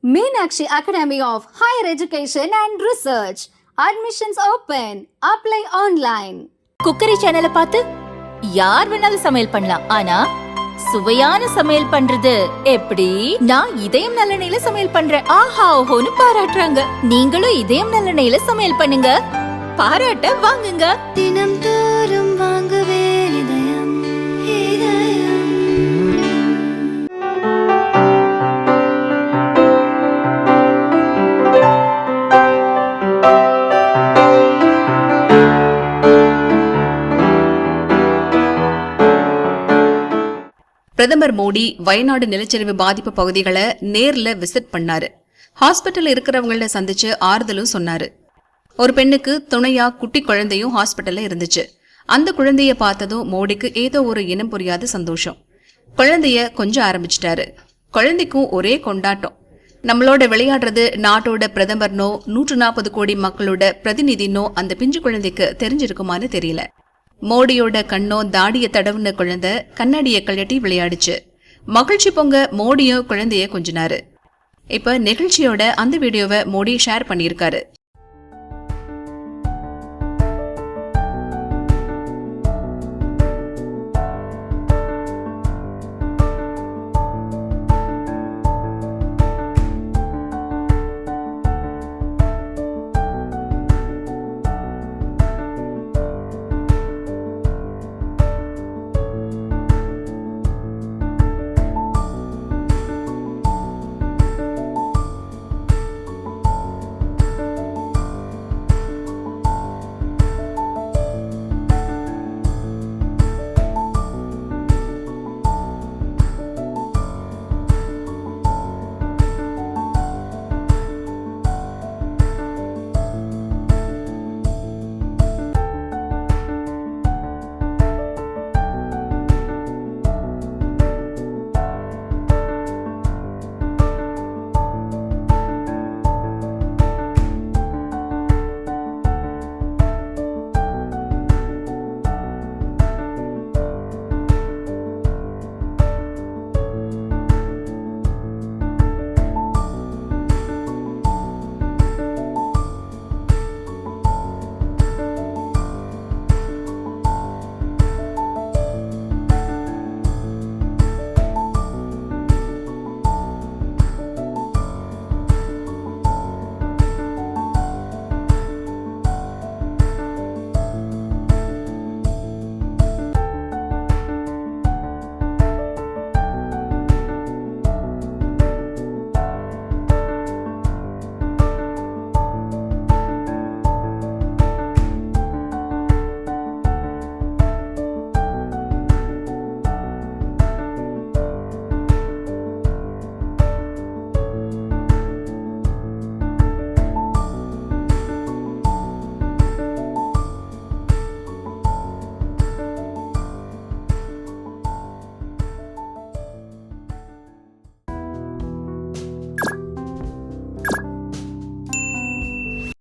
Meenakshi Academy of Higher Education and Research. Admissions open. Apply online. Cookery சேனலை பார்த்து யார் வேணாலும் சமையல் பண்ணலாம். ஆனா சுவையான சமையல் பண்றது எப்படி? நான் இதயம் நல்லெண்ணெயில சமையல் பண்றேன். ஆஹா ஓஹோன்னு பாராட்டுறாங்க. நீங்களும் இதயம் நல்லெண்ணெயில சமையல் பண்ணுங்க, பாராட்ட வாங்குங்க. தினம் தோறும் வாங்குவே இதயம் இதயம். பிரதமர் மோடி வயநாடு நிலச்சரிவு பாதிப்பு பகுதிகளை நேர்ல விசிட் பண்ணாரு. ஹாஸ்பிட்டல் இருக்கிறவங்கள சந்திச்சு ஆறுதலும் சொன்னாரு. ஒரு பெண்ணுக்கு துணையா குட்டி குழந்தையும் ஹாஸ்பிட்டல்ல இருந்துச்சு. அந்த குழந்தைய பார்த்ததும் மோடிக்கு ஏதோ ஒரு இனம் புரியாத சந்தோஷம். குழந்தைய கொஞ்சம் ஆரம்பிச்சிட்டாரு. குழந்தைக்கும் ஒரே கொண்டாட்டம். நம்மளோட விளையாடுறது நாட்டோட பிரதமர்னோ 140 கோடி மக்களோட பிரதிநிதினோ அந்த பிஞ்சு குழந்தைக்கு தெரிஞ்சிருக்குமான்னு தெரியல. மோடியோட கண்ணோ தாடிய தடவுன குழந்தை கண்ணாடிய கழட்டி விளையாடுச்சு. மகிழ்ச்சி பொங்க மோடியும் குழந்தைய கொஞ்சினாரு. இப்ப நிகழ்ச்சியோட அந்த வீடியோவை மோடி ஷேர் பண்ணியிருக்காரு.